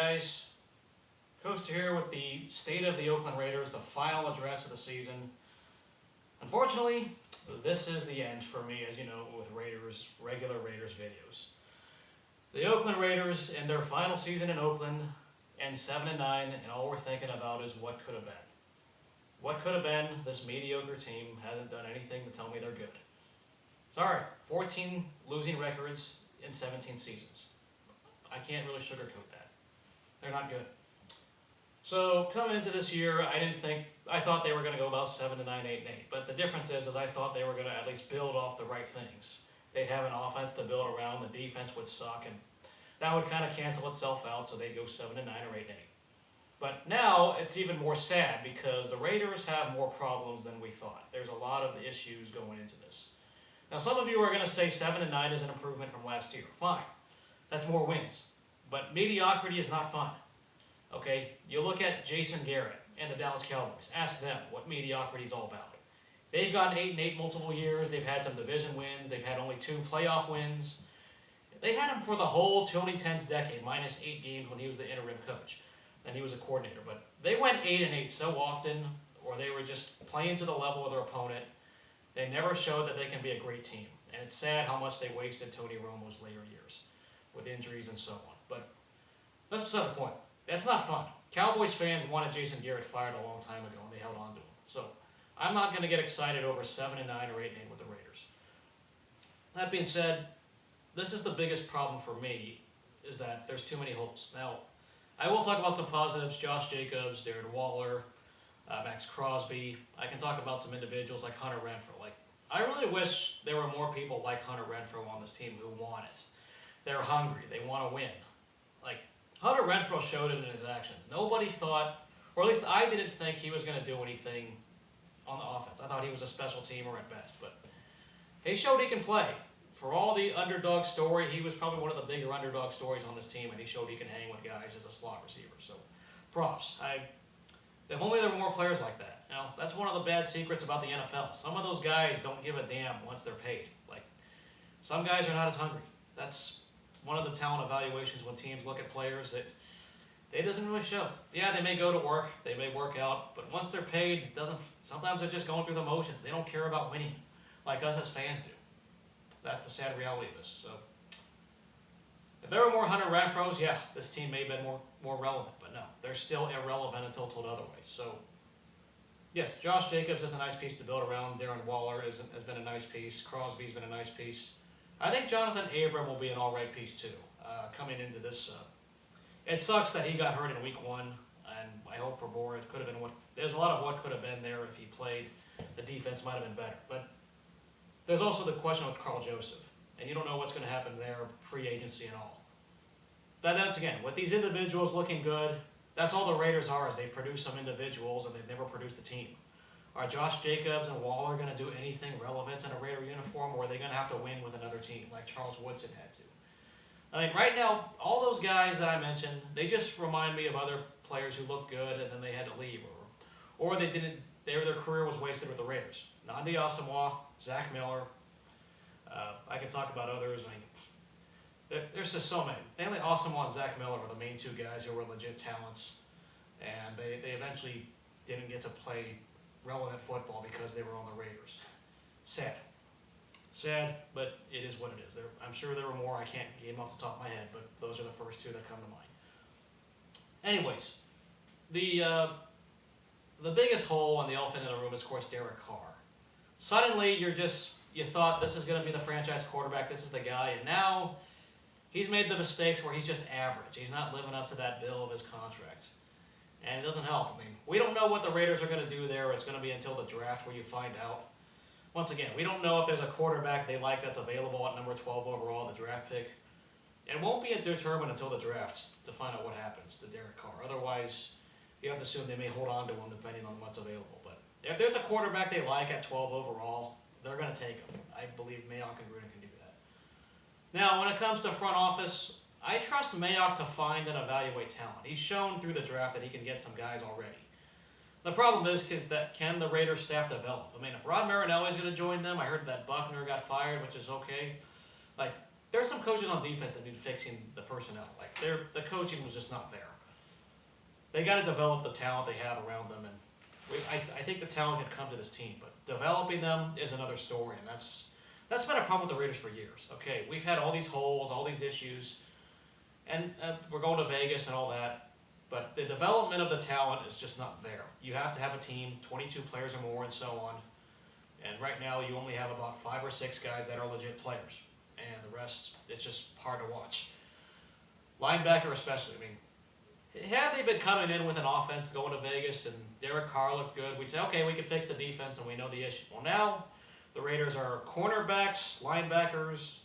guys? Coach here with the State of the Oakland Raiders, the final address of the season. Unfortunately, this is the end for me, as you know, with regular Raiders videos. The Oakland Raiders, in their final season in Oakland, end 7-9, and all we're thinking about is what could have been. What could have been? This mediocre team hasn't done anything to tell me they're good. Sorry, 14 losing records in 17 seasons. I can't really sugarcoat that. They're not good. So coming into this year, I thought they were going to go about 7-9, 8-8. But the difference is I thought they were going to at least build off the right things. They'd have an offense to build around. The defense would suck, and that would kind of cancel itself out. So they'd go 7-9 or 8-8. But now it's even more sad because the Raiders have more problems than we thought. There's a lot of issues going into this. Now some of you are going to say 7-9 is an improvement from last year. Fine. That's more wins. But mediocrity is not fun. Okay? You look at Jason Garrett and the Dallas Cowboys. Ask them what mediocrity is all about. They've gotten 8-8 multiple years. They've had some division wins. They've had only 2 playoff wins. They had him for the whole 2010s decade, minus 8 games when he was the interim coach. And he was a coordinator. But they went 8-8 so often, or they were just playing to the level of their opponent. They never showed that they can be a great team. And it's sad how much they wasted Tony Romo's later years with injuries and so on. But that's beside the point. That's not fun. Cowboys fans wanted Jason Garrett fired a long time ago, and they held on to him. So I'm not going to get excited over 7-9 or 8-8 with the Raiders. That being said, this is the biggest problem for me, is that there's too many holes. Now, I will talk about some positives. Josh Jacobs, Darren Waller, Max Crosby. I can talk about some individuals like Hunter Renfrow. I really wish there were more people like Hunter Renfrow on this team who want it. They're hungry. They want to win. Hunter Renfrow showed it in his actions. Nobody thought, or at least I didn't think he was going to do anything on the offense. I thought he was a special teamer at best. But he showed he can play. For all the underdog story, he was probably one of the bigger underdog stories on this team, and he showed he can hang with guys as a slot receiver. So, props. If only there were more players like that. Now, that's one of the bad secrets about the NFL. Some of those guys don't give a damn once they're paid. Some guys are not as hungry. That's one of the talent evaluations when teams look at players that it doesn't really show. Yeah, they may go to work, they may work out, but once they're paid, sometimes they're just going through the motions. They don't care about winning like us as fans do. That's the sad reality of this. So, if there were more Hunter Renfrows, yeah, this team may have been more relevant, but no, they're still irrelevant until told otherwise. So, yes, Josh Jacobs is a nice piece to build around. Darren Waller has been a nice piece. Crosby's been a nice piece. I think Jonathan Abram will be an all-right piece too, coming into this. It sucks that he got hurt in week 1, and I hope for Bohr it could have been there's a lot of what could have been there if he played. The defense might have been better. But there's also the question with Carl Joseph, and you don't know what's going to happen there, free agency and all. That's, again, with these individuals looking good, that's all the Raiders are, is they've produced some individuals and they've never produced a team. Are Josh Jacobs and Waller going to do anything relevant in a Raider uniform, or are they going to have to win with another team like Charles Woodson had to? Right now, all those guys that I mentioned, they just remind me of other players who looked good and then they had to leave, or they didn't. Their career was wasted with the Raiders. Nnamdi Asomugha, Zach Miller. I could talk about others. There's just so many. Namely, Asomugha and Zach Miller were the main 2 guys who were legit talents, and they eventually didn't get to play relevant football because they were on the Raiders. Sad. Sad, but it is what it is. I'm sure there were more. I can't name off the top of my head, but those are the first 2 that come to mind. Anyways, the biggest hole in the elephant in the room is, of course, Derek Carr. Suddenly, you thought this is going to be the franchise quarterback. This is the guy, and now he's made the mistakes where he's just average. He's not living up to that bill of his contracts. And it doesn't help. We don't know what the Raiders are going to do there. It's going to be until the draft where you find out. Once again, we don't know if there's a quarterback they like that's available at number 12 overall, the draft pick. It won't be determined until the draft to find out what happens to Derek Carr. Otherwise, you have to assume they may hold on to him depending on what's available. But if there's a quarterback they like at 12 overall, they're going to take him. I believe Mayock and Gruden can do that. Now, when it comes to front office, I trust Mayock to find and evaluate talent. He's shown through the draft that he can get some guys already. The problem is that can the Raiders staff develop? If Rod Marinelli is going to join them, I heard that Buckner got fired, which is okay. there's some coaches on defense that need fixing the personnel. Like the coaching was just not there. They got to develop the talent they have around them, and I think the talent had come to this team, but developing them is another story, and that's been a problem with the Raiders for years. Okay, we've had all these holes, all these issues, and we're going to Vegas and all that, but the development of the talent is just not there. You have to have a team, 22 players or more, and so on. And right now, you only have about 5 or 6 guys that are legit players, and the rest, it's just hard to watch. Linebacker especially. I mean, had they been coming in with an offense going to Vegas and Derek Carr looked good, we'd say, okay, we can fix the defense and we know the issue. Well, now the Raiders are cornerbacks, linebackers,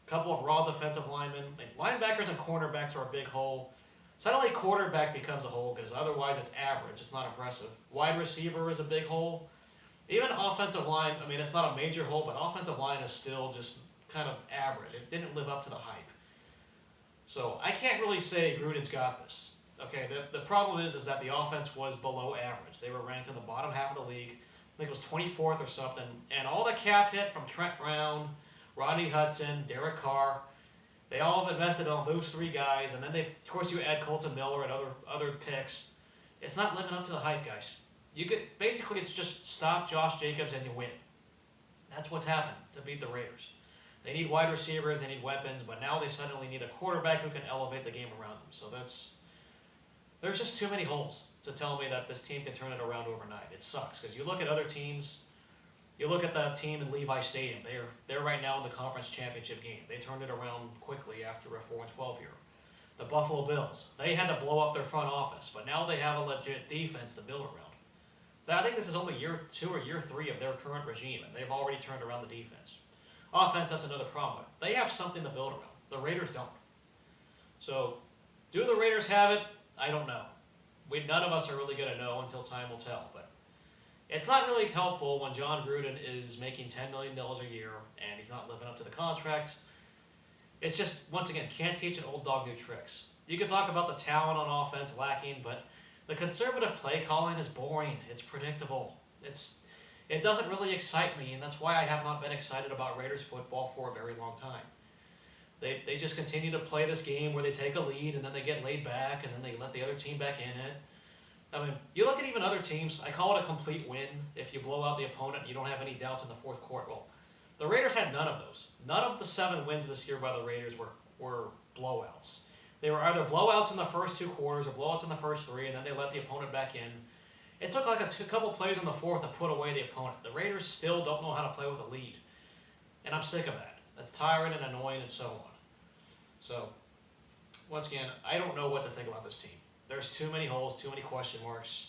a couple of raw defensive linemen. Linebackers and cornerbacks are a big hole. Suddenly quarterback becomes a hole because otherwise it's average. It's not impressive. Wide receiver is a big hole. Even offensive line, I mean, it's not a major hole, but offensive line is still just kind of average. It didn't live up to the hype. So I can't really say Gruden's got this. Okay, the problem is that the offense was below average. They were ranked in the bottom half of the league. I think it was 24th or something. And all the cap hit from Trent Brown, Rodney Hudson, Derek Carr, they all have invested on those 3 guys. And then of course, you add Colton Miller and other picks. It's not living up to the hype, guys. Basically, it's just stop Josh Jacobs and you win. That's what's happened to beat the Raiders. They need wide receivers, they need weapons, but now they suddenly need a quarterback who can elevate the game around them. So there's just too many holes to tell me that this team can turn it around overnight. It sucks because you look at other teams. You look at the team in Levi Stadium. They're right now in the conference championship game. They turned it around quickly after a 4-12 year. The Buffalo Bills. They had to blow up their front office, but now they have a legit defense to build around. I think this is only year 2 or year 3 of their current regime, and they've already turned around the defense. Offense, that's another problem. They have something to build around. The Raiders don't. So, do the Raiders have it? I don't know. None of us are really going to know until time will tell. But it's not really helpful when John Gruden is making $10 million a year and he's not living up to the contract. It's just, once again, can't teach an old dog new tricks. You can talk about the talent on offense lacking, but the conservative play calling is boring. It's predictable. It doesn't really excite me, and that's why I have not been excited about Raiders football for a very long time. They just continue to play this game where they take a lead and then they get laid back and then they let the other team back in it. I mean, you look at even other teams, I call it a complete win if you blow out the opponent and you don't have any doubts in the 4th quarter. Well, the Raiders had none of those. None of the 7 wins this year by the Raiders were blowouts. They were either blowouts in the first 2 quarters or blowouts in the first 3, and then they let the opponent back in. It took like a couple plays in the 4th to put away the opponent. The Raiders still don't know how to play with a lead. And I'm sick of that. That's tiring and annoying and so on. So, once again, I don't know what to think about this team. There's too many holes, too many question marks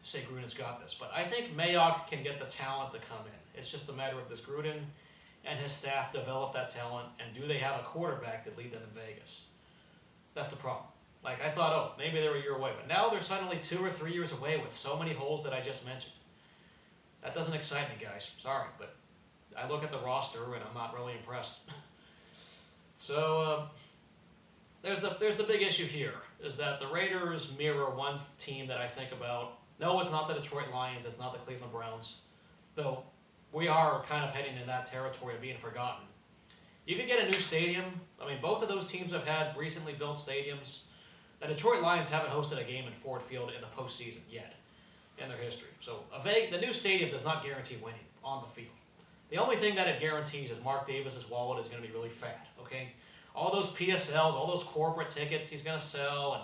to say Gruden's got this. But I think Mayock can get the talent to come in. It's just a matter of does Gruden and his staff develop that talent, and do they have a quarterback to lead them in Vegas? That's the problem. Like, I thought, oh, maybe they were a year away. But now they're suddenly 2 or 3 years away with so many holes that I just mentioned. That doesn't excite me, guys. Sorry, but I look at the roster and I'm not really impressed. So, there's the big issue here, is that the Raiders mirror one team that I think about. No, it's not the Detroit Lions. It's not the Cleveland Browns. Though, we are kind of heading in that territory of being forgotten. You could get a new stadium. I mean, both of those teams have had recently built stadiums. The Detroit Lions haven't hosted a game in Ford Field in the postseason yet in their history. So the new stadium does not guarantee winning on the field. The only thing that it guarantees is Mark Davis's wallet is going to be really fat, okay? All those PSLs, all those corporate tickets he's going to sell, and,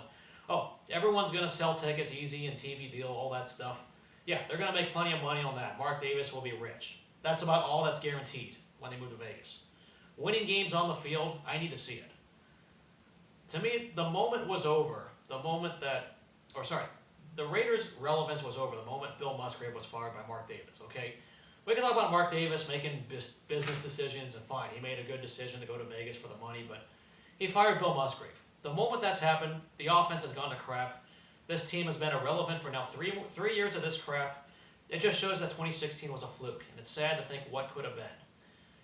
oh, everyone's going to sell tickets, easy and TV deal, all that stuff. Yeah, they're going to make plenty of money on that. Mark Davis will be rich. That's about all that's guaranteed when they move to Vegas. Winning games on the field, I need to see it. To me, the moment was over. The Raiders' relevance was over the moment Bill Musgrave was fired by Mark Davis, okay? We can talk about Mark Davis making business decisions, and fine, he made a good decision to go to Vegas for the money, but he fired Bill Musgrave. The moment that's happened, the offense has gone to crap. This team has been irrelevant for now 3 years of this crap. It just shows that 2016 was a fluke, and it's sad to think what could have been.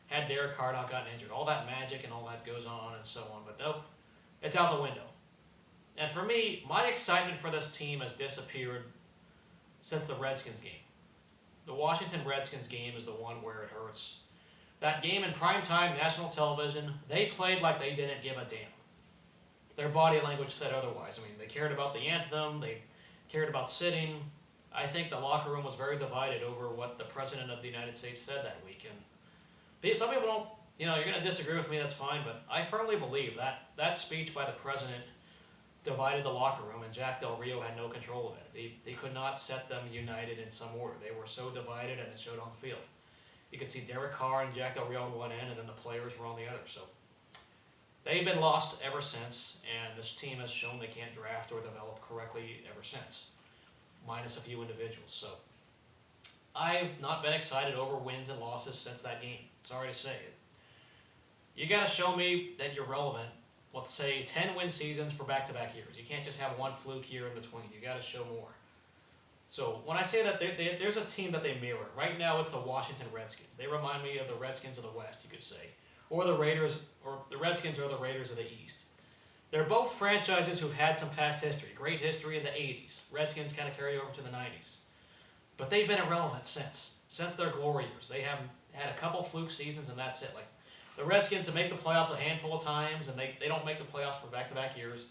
Had Derek Carr not gotten injured. All that magic and all that goes on and so on, but nope, it's out the window. And for me, my excitement for this team has disappeared since the Redskins game. The Washington Redskins game is the one where it hurts. That game in primetime national television, they played like they didn't give a damn. Their body language said otherwise. I mean, they cared about the anthem, they cared about sitting. I think the locker room was very divided over what the President of the United States said that week. And some people don't, you're going to disagree with me, that's fine, but I firmly believe that that speech by the President divided the locker room, and Jack Del Rio had no control of it. He could not set them united in some order. They were so divided, and it showed on the field. You could see Derek Carr and Jack Del Rio on one end, and then the players were on the other. So they've been lost ever since, and this team has shown they can't draft or develop correctly ever since, minus a few individuals. So I've not been excited over wins and losses since that game. Sorry to say it. You got to show me that you're relevant. Let's say 10 win seasons for back-to-back years. You can't just have one fluke year in between. You got to show more. So when I say that there's a team that they mirror, right now it's the Washington Redskins. They remind me of the Redskins of the West, you could say, or the Raiders, or the Redskins or the Raiders of the East. They're both franchises who've had some past history, great history in the 80s. Redskins kind of carry over to the 90s. But they've been irrelevant since their glory years. They have had a couple fluke seasons, and that's it. Like the Redskins have made the playoffs a handful of times, and they don't make the playoffs for back-to-back years,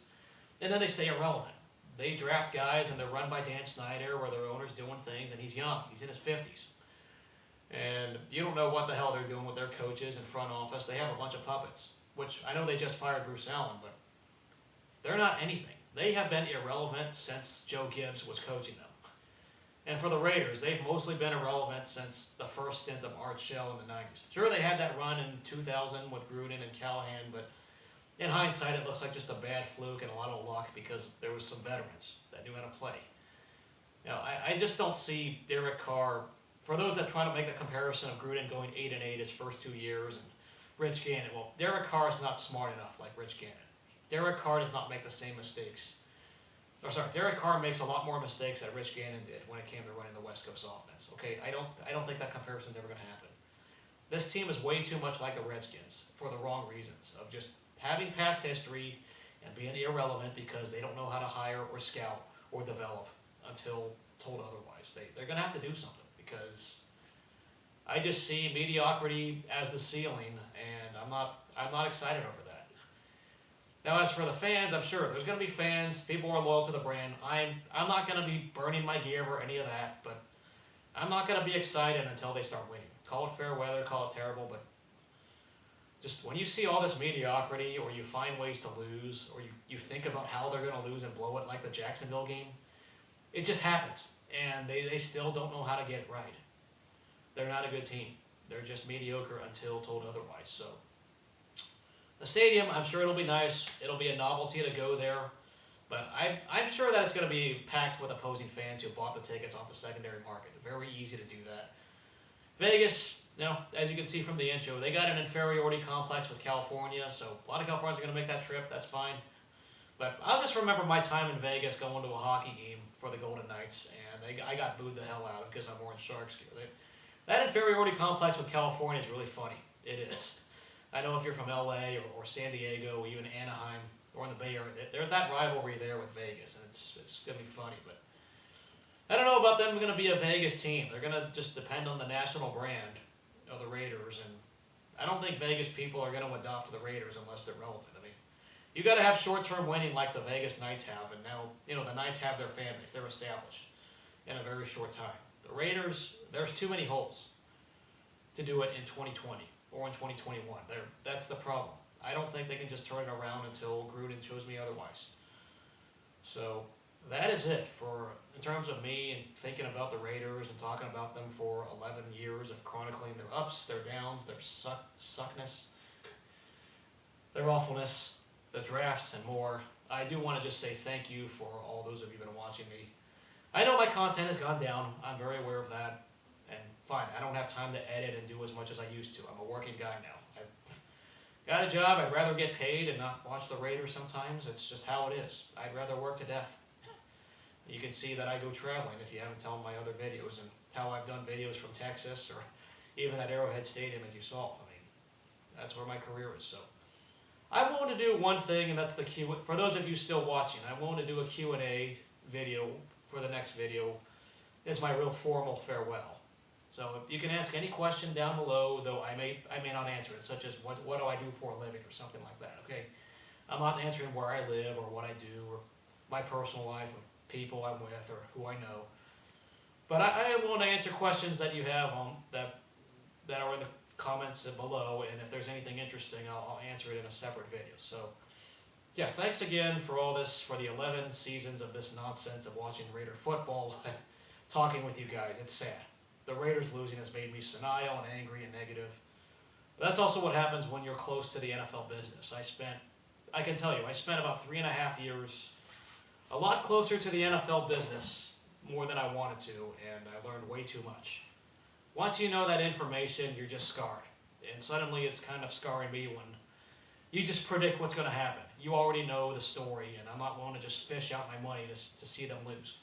and then they stay irrelevant. They draft guys, and they're run by Dan Snyder, where their owner's doing things, and he's young. He's in his 50s. And you don't know what the hell they're doing with their coaches and front office. They have a bunch of puppets, which I know they just fired Bruce Allen, but they're not anything. They have been irrelevant since Joe Gibbs was coaching them. And for the Raiders, they've mostly been irrelevant since the first stint of Art Shell in the 90s. Sure, they had that run in 2000 with Gruden and Callahan, but in hindsight, it looks like just a bad fluke and a lot of luck because there was some veterans that knew how to play. I just don't see Derek Carr. For those that try to make the comparison of Gruden going 8-8 his first 2 years and Rich Gannon, well, Derek Carr is not smart enough like Rich Gannon. Derek Carr does not make the same mistakes. Derek Carr makes a lot more mistakes than Rich Gannon did when it came to running the West Coast offense. Okay, I don't think that comparison's ever going to happen. This team is way too much like the Redskins for the wrong reasons of just having past history and being irrelevant because they don't know how to hire or scout or develop until told otherwise. They're going to have to do something because I just see mediocrity as the ceiling, and I'm not excited over that. Now, as for the fans, I'm sure there's going to be fans. People are loyal to the brand. I'm not going to be burning my gear or any of that, but I'm not going to be excited until they start winning. Call it fair weather, call it terrible, but just when you see all this mediocrity or you find ways to lose or you think about how they're going to lose and blow it like the Jacksonville game, it just happens. And they still don't know how to get it right. They're not a good team. They're just mediocre until told otherwise. So the stadium, I'm sure it'll be nice. It'll be a novelty to go there. But I'm sure that it's going to be packed with opposing fans who bought the tickets off the secondary market. Very easy to do that. Vegas, as you can see from the intro, they got an inferiority complex with California, so a lot of Californians are going to make that trip. That's fine. But I'll just remember my time in Vegas going to a hockey game for the Golden Knights, and I got booed the hell out of because I'm wearing Sharks gear. That inferiority complex with California is really funny. It is. I know if you're from LA or San Diego or even Anaheim or in the Bay Area, there's that rivalry there with Vegas, and it's going to be funny. But I don't know about them going to be a Vegas team. They're going to just depend on the national brand of the Raiders, and I don't think Vegas people are going to adopt the Raiders unless they're relevant. I mean, you got to have short-term winning like the Vegas Knights have, and now the Knights have their fan base. They're established in a very short time. The Raiders, there's too many holes to do it in 2020 or in 2021. That's the problem. I don't think they can just turn it around until Gruden shows me otherwise. So that is it in terms of me and thinking about the Raiders and talking about them for 11 years of chronicling their ups, their downs, their suckness, their awfulness, the drafts, and more. I do want to just say thank you for all those of you who have been watching me. I know my content has gone down. I'm very aware of that. And fine, I don't have time to edit and do as much as I used to. I'm a working guy now. I've got a job. I'd rather get paid and not watch the Raiders sometimes. It's just how it is. I'd rather work to death. You can see that I go traveling if you haven't seen my other videos and how I've done videos from Texas or even at Arrowhead Stadium as you saw. I mean, that's where my career is. So I'm willing to do one thing, and that's the Q. For those of you still watching, I'm willing to do a Q&A video for the next video. It's my real formal farewell. So you can ask any question down below, though I may not answer it, such as what do I do for a living or something like that. Okay, I'm not answering where I live or what I do or my personal life of people I'm with or who I know. But I am willing to answer questions that you have on that are in the comments below, and if there's anything interesting, I'll answer it in a separate video. So yeah, thanks again for all this, for the 11 seasons of this nonsense of watching Raider football, talking with you guys. It's sad. The Raiders losing has made me senile and angry and negative. But that's also what happens when you're close to the NFL business. I can tell you, I spent about 3.5 years a lot closer to the NFL business more than I wanted to, and I learned way too much. Once you know that information, you're just scarred. And suddenly it's kind of scarring me when you just predict what's going to happen. You already know the story, and I'm not willing to just fish out my money to see them lose.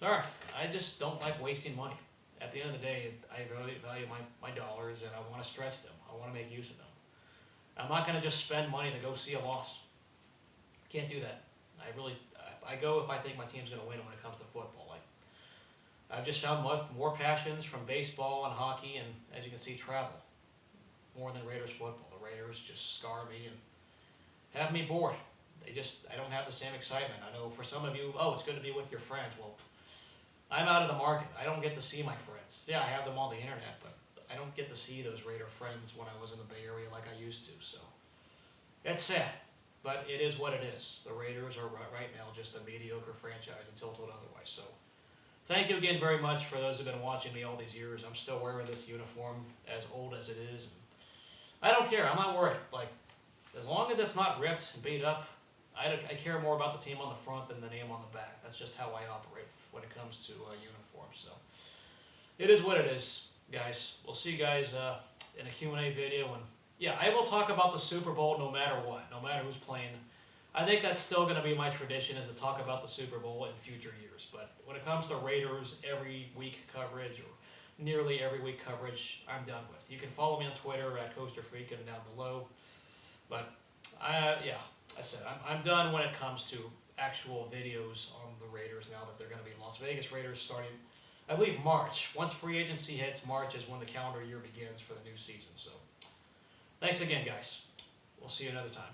Sorry, I just don't like wasting money. At the end of the day, I really value my dollars, and I want to stretch them. I want to make use of them. I'm not going to just spend money to go see a loss. Can't do that. I go if I think my team's going to win when it comes to football. I've just found more passions from baseball and hockey, and as you can see, travel more than Raiders football. The Raiders just scar me and have me bored. I don't have the same excitement. I know for some of you, oh, it's good to be with your friends. Well, I'm out of the market. I don't get to see my friends. Yeah, I have them on the internet, but I don't get to see those Raider friends when I was in the Bay Area like I used to. So that's sad, but it is what it is. The Raiders are right now just a mediocre franchise until told otherwise. So thank you again very much for those who've been watching me all these years. I'm still wearing this uniform, as old as it is. I don't care. I'm not worried. As long as it's not ripped and beat up, I care more about the team on the front than the name on the back. That's just how I operate when it comes to uniforms. So it is what it is, guys. We'll see you guys in a Q&A video. And yeah, I will talk about the Super Bowl no matter what, no matter who's playing. I think that's still going to be my tradition, is to talk about the Super Bowl in future years. But when it comes to Raiders every week coverage or nearly every week coverage, I'm done with. You can follow me on Twitter at CoasterFreakin' down below. But yeah, I said I'm done when it comes to actual videos on the Raiders now that they're going to be Las Vegas Raiders starting, I believe, March. Once free agency hits, March is when the calendar year begins for the new season. So thanks again, guys. We'll see you another time.